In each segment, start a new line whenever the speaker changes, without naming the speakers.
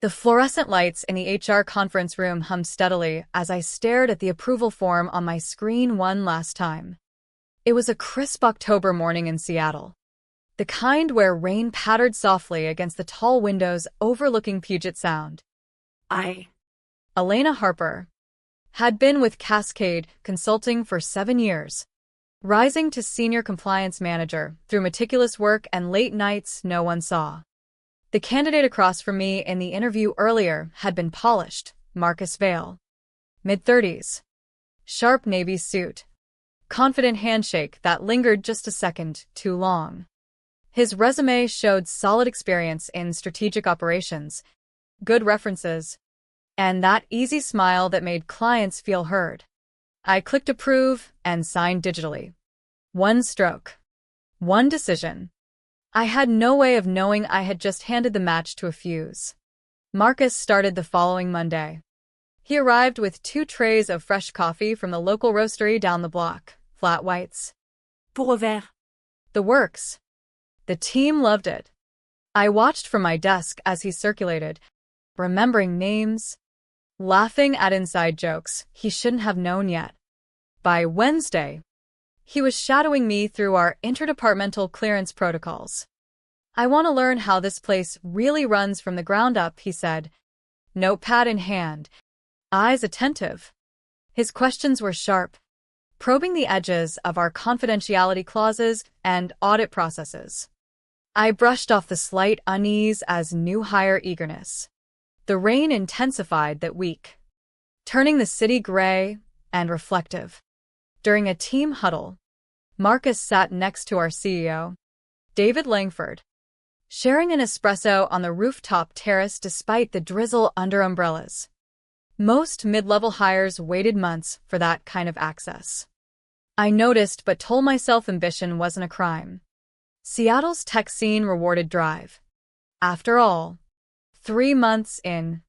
The fluorescent lights in the HR conference room hummed steadily as I stared at the approval form on my screen one last time. It was a crisp October morning in Seattle. The kind where rain pattered softly against the tall windows overlooking Puget Sound. Elena Harper, had been with Cascade Consulting for 7 years, rising to senior compliance manager through meticulous work and late nights no one saw. The candidate across from me in the interview earlier had been polished, Marcus Vail. Mid-30s. Sharp navy suit. Confident handshake that lingered just a second too long. His resume showed solid experience in strategic operations, good references, and that easy smile that made clients feel heard. I clicked approve and signed digitally. One stroke. One decision. I had no way of knowing I had just handed the match to a fuse. Marcus started the following Monday. He arrived with 2 trays of fresh coffee from the local roastery down the block, flat whites.
Pour un verre.
The works. The team loved it. I watched from my desk as he circulated, remembering names, laughing at inside jokes he shouldn't have known yet. By Wednesday, he was shadowing me through our interdepartmental clearance protocols. I want to learn how this place really runs from the ground up, he said, notepad in hand, eyes attentive. His questions were sharp, probing the edges of our confidentiality clauses and audit processes. I brushed off the slight unease as new hire eagerness. The rain intensified that week, turning the city gray and reflective. During a team huddle, Marcus sat next to our CEO, David Langford, sharing an espresso on the rooftop terrace despite the drizzle under umbrellas. Most mid-level hires waited months for that kind of access. I noticed but told myself ambition wasn't a crime. Seattle's tech scene rewarded drive. After all, 3 months in,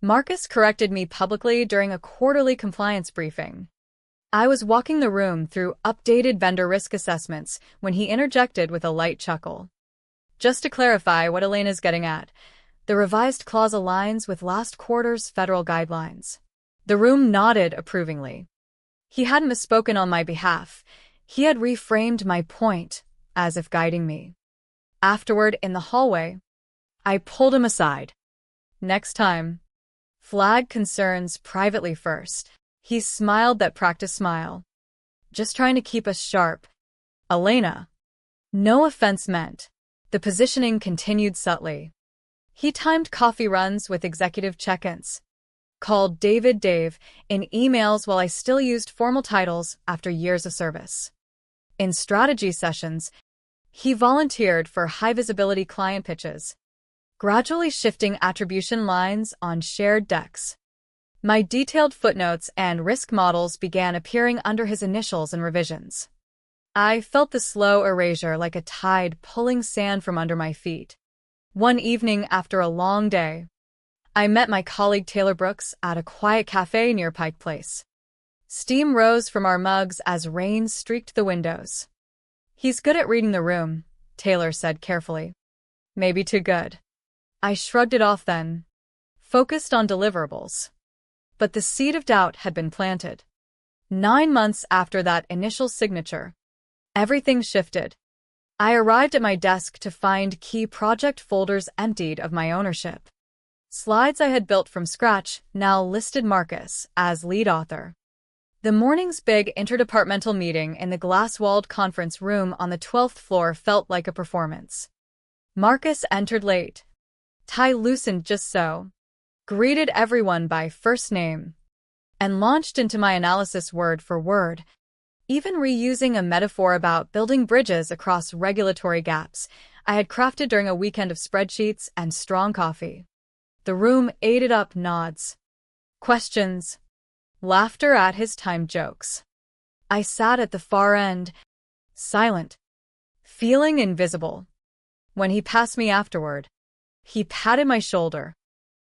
Marcus corrected me publicly during a quarterly compliance briefing. I was walking the room through updated vendor risk assessments when he interjected with a light chuckle. Just to clarify what Elena's getting at, the revised clause aligns with last quarter's federal guidelines. The room nodded approvingly. He hadn't misspoken on my behalf. He had reframed my point, as if guiding me. Afterward, in the hallway, I pulled him aside. Next time, flag concerns privately first. He smiled that practice smile. Just trying to keep us sharp. Elena. No offense meant. The positioning continued subtly. He timed coffee runs with executive check-ins. Called David Dave in emails while I still used formal titles after years of service. In strategy sessions, he volunteered for high-visibility client pitches, gradually shifting attribution lines on shared decks. My detailed footnotes and risk models began appearing under his initials and revisions. I felt the slow erasure like a tide pulling sand from under my feet. One evening after a long day, I met my colleague Taylor Brooks at a quiet cafe near Pike Place. Steam rose from our mugs as rain streaked the windows. He's good at reading the room, Taylor said carefully. Maybe too good. I shrugged it off then, focused on deliverables. But the seed of doubt had been planted. 9 months after that initial signature, everything shifted. I arrived at my desk to find key project folders emptied of my ownership. Slides I had built from scratch now listed Marcus as lead author. The morning's big interdepartmental meeting in the glass-walled conference room on the 12th floor felt like a performance. Marcus entered late, tie loosened just so, greeted everyone by first name, and launched into my analysis word for word, even reusing a metaphor about building bridges across regulatory gaps I had crafted during a weekend of spreadsheets and strong coffee. The room ate up nods, questions, laughter at his timed jokes. I sat at the far end, silent, feeling invisible. When he passed me afterward, he patted my shoulder.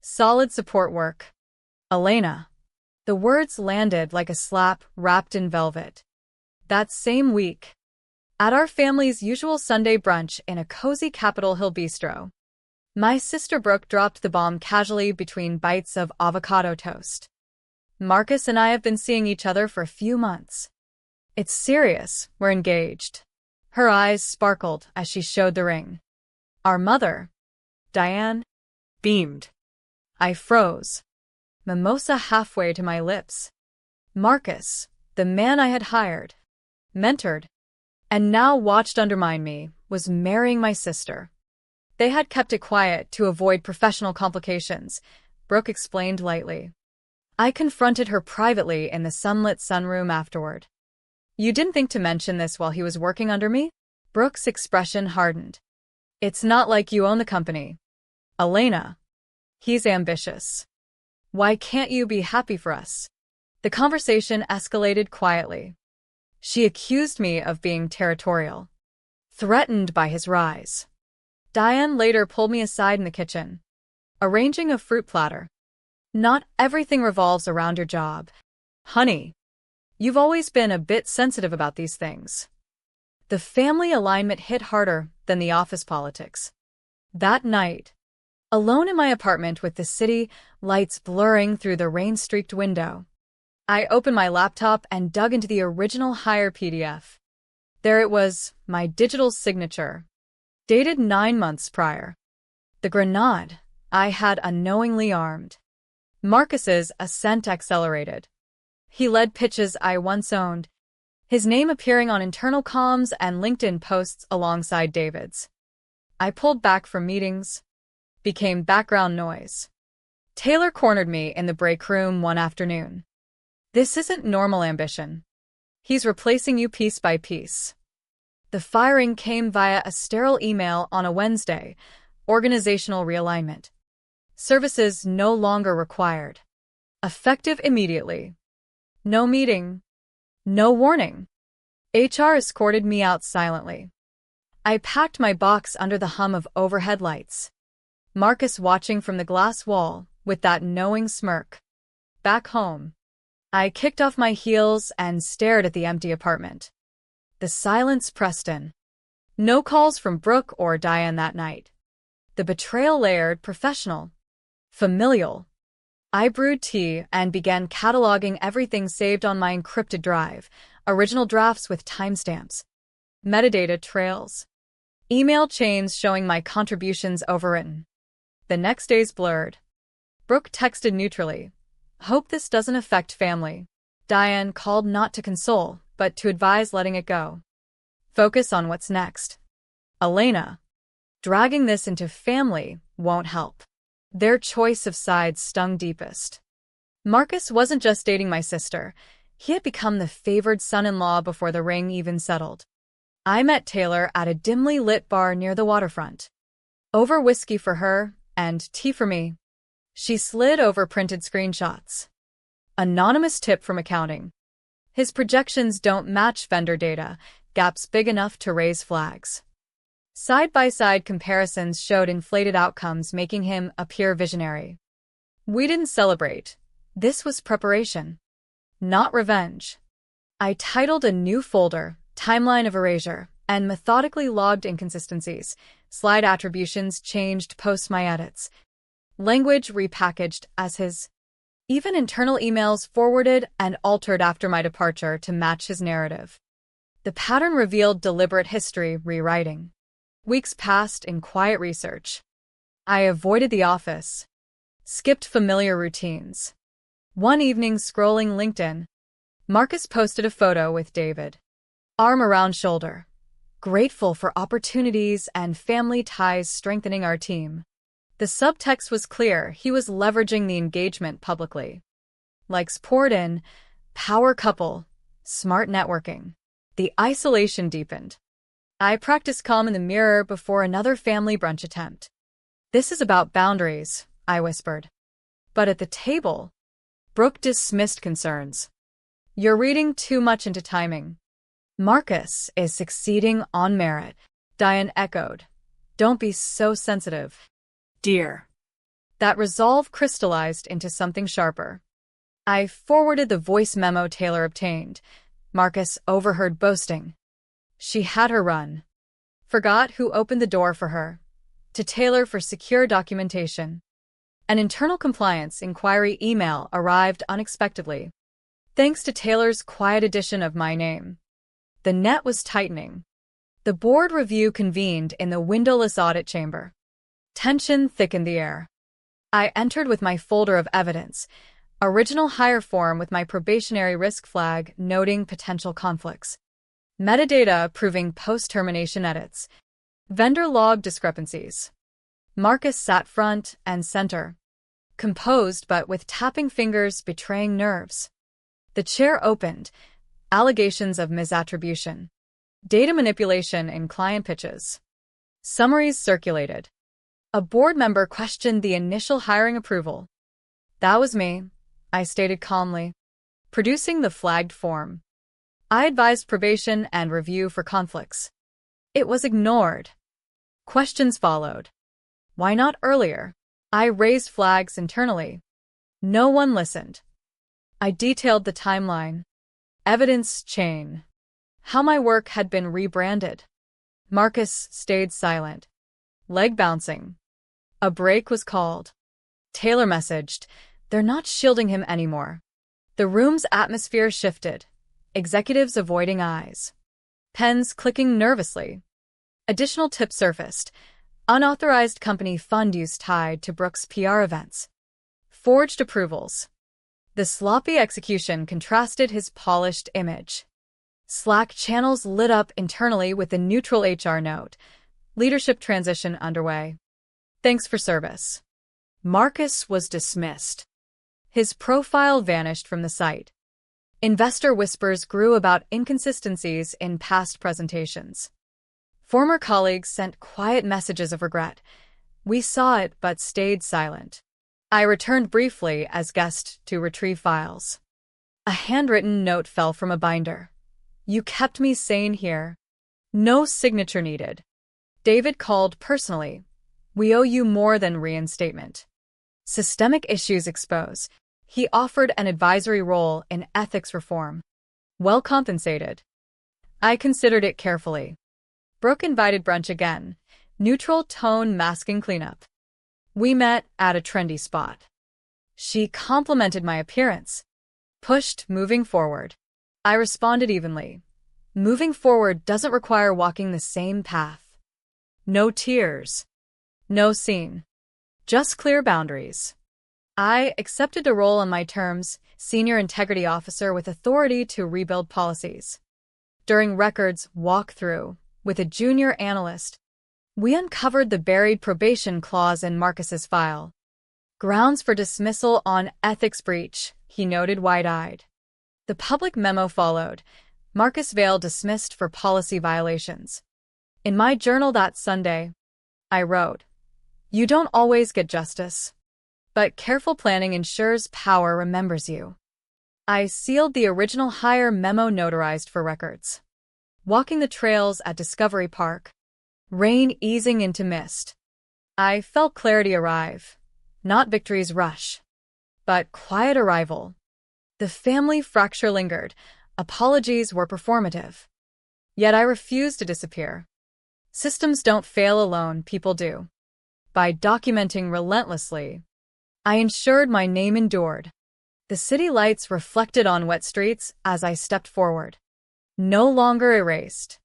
Solid support work. Elena. The words landed like a slap wrapped in velvet. That same week, at our family's usual Sunday brunch in a cozy Capitol Hill bistro, My sister Brooke dropped the bomb casually between bites of avocado toast. Marcus and I have been seeing each other for a few months. It's serious, we're engaged. Her eyes sparkled as she showed the ring. Our mother, Diane, beamed. I froze, mimosa halfway to my lips. Marcus, the man I had hired, mentored, and now watched undermine me, was marrying my sister. They had kept it quiet to avoid professional complications, Brooke explained lightly. I confronted her privately in the sunlit sunroom afterward. You didn't think to mention this while he was working under me? Brooke's expression hardened. It's not like you own the company. Elena. He's ambitious. Why can't you be happy for us? The conversation escalated quietly. She accused me of being territorial, threatened by his rise. Diane later pulled me aside in the kitchen, arranging a fruit platter. Not everything revolves around your job. Honey, you've always been a bit sensitive about these things. The family alignment hit harder than the office politics. That night, alone in my apartment with the city lights blurring through the rain-streaked window, I opened my laptop and dug into the original hire PDF. There it was, my digital signature, dated 9 months prior. The grenade I had unknowingly armed. Marcus's ascent accelerated. He led pitches I once owned, his name appearing on internal comms and LinkedIn posts alongside David's. I pulled back from meetings, became background noise. Taylor cornered me in the break room one afternoon. This isn't normal ambition. He's replacing you piece by piece. The firing came via a sterile email on a Wednesday. Organizational realignment. Services no longer required. Effective immediately. No meeting. No warning. HR escorted me out silently. I packed my box under the hum of overhead lights. Marcus watching from the glass wall with that knowing smirk. Back home, I kicked off my heels and stared at the empty apartment. The silence pressed in. No calls from Brooke or Diane that night. The betrayal layered, professional, familial. I brewed tea and began cataloging everything saved on my encrypted drive, original drafts with timestamps, metadata trails, email chains showing my contributions overwritten. The next day's blurred. Brooke texted neutrally. Hope this doesn't affect family. Diane called not to console, but to advise letting it go. Focus on what's next. Elena. Dragging this into family won't help. Their choice of sides stung deepest. Marcus wasn't just dating my sister. He had become the favored son-in-law before the ring even settled. I met Taylor at a dimly lit bar near the waterfront. Over whiskey for her and tea for me. She slid over printed screenshots. Anonymous tip from accounting. His projections don't match vendor data, gaps big enough to raise flags. Side-by-side comparisons showed inflated outcomes, making him appear visionary. We didn't celebrate. This was preparation, not revenge. I titled a new folder, Timeline of Erasure, and methodically logged inconsistencies. Slide attributions changed post my edits. Language repackaged as his. Even internal emails forwarded and altered after my departure to match his narrative. The pattern revealed deliberate history rewriting. Weeks passed in quiet research. I avoided the office, skipped familiar routines. One evening, scrolling LinkedIn, Marcus posted a photo with David, arm around shoulder, grateful for opportunities and family ties strengthening our team. The subtext was clear. He was leveraging the engagement publicly. Likes poured in, power couple, smart networking. The isolation deepened. I practiced calm in the mirror before another family brunch attempt. This is about boundaries, I whispered. But at the table, Brooke dismissed concerns. You're reading too much into timing. Marcus is succeeding on merit, Diane echoed. Don't be so sensitive. Dear. That resolve crystallized into something sharper. I forwarded the voice memo Taylor obtained. Marcus overheard boasting. She had her run. Forgot who opened the door for her. to Taylor for secure documentation. An internal compliance inquiry email arrived unexpectedly. Thanks to Taylor's quiet addition of my name. The net was tightening. The board review convened in the windowless audit chamber. Tension thickened the air. I entered with my folder of evidence, original hire form with my probationary risk flag noting potential conflicts, metadata proving post-termination edits, vendor log discrepancies. Marcus sat front and center, composed but with tapping fingers betraying nerves. The chair opened, allegations of misattribution, data manipulation in client pitches. Summaries circulated. A board member questioned the initial hiring approval. That was me, I stated calmly, producing the flagged form. I advised probation and review for conflicts. It was ignored. Questions followed. Why not earlier? I raised flags internally. No one listened. I detailed the timeline, evidence chain, how my work had been rebranded. Marcus stayed silent, leg bouncing. A break was called. Taylor messaged, "They're not shielding him anymore." The room's atmosphere shifted, executives avoiding eyes, pens clicking nervously. Additional tips surfaced. Unauthorized company fund use tied to Brooks' PR events. Forged approvals. The sloppy execution contrasted his polished image. Slack channels lit up internally with a neutral HR note. Leadership transition underway. Thanks for service. Marcus was dismissed. His profile vanished from the site. Investor whispers grew about inconsistencies in past presentations. Former colleagues sent quiet messages of regret. We saw it but stayed silent. I returned briefly as guest to retrieve files. A handwritten note fell from a binder. "You kept me sane here. No signature needed." David called personally. "We owe you more than reinstatement." Systemic issues exposed. He offered an advisory role in ethics reform. Well compensated. I considered it carefully. Brooke invited brunch again, neutral tone masking cleanup. We met at a trendy spot. She complimented my appearance. Pushed moving forward. I responded evenly. Moving forward doesn't require walking the same path. No tears. No scene. Just clear boundaries. I accepted a role on my terms, senior integrity officer with authority to rebuild policies. During records walkthrough, with a junior analyst, we uncovered the buried probation clause in Marcus's file. Grounds for dismissal on ethics breach, he noted wide-eyed. The public memo followed. Marcus Vail dismissed for policy violations. In my journal that Sunday, I wrote, "You don't always get justice, but careful planning ensures power remembers you." I sealed the original hire memo notarized for records. Walking the trails at Discovery Park, rain easing into mist. I felt clarity arrive, not victory's rush, but quiet arrival. The family fracture lingered, apologies were performative. Yet I refused to disappear. Systems don't fail alone, people do. By documenting relentlessly, I ensured my name endured. The city lights reflected on wet streets as I stepped forward. No longer erased.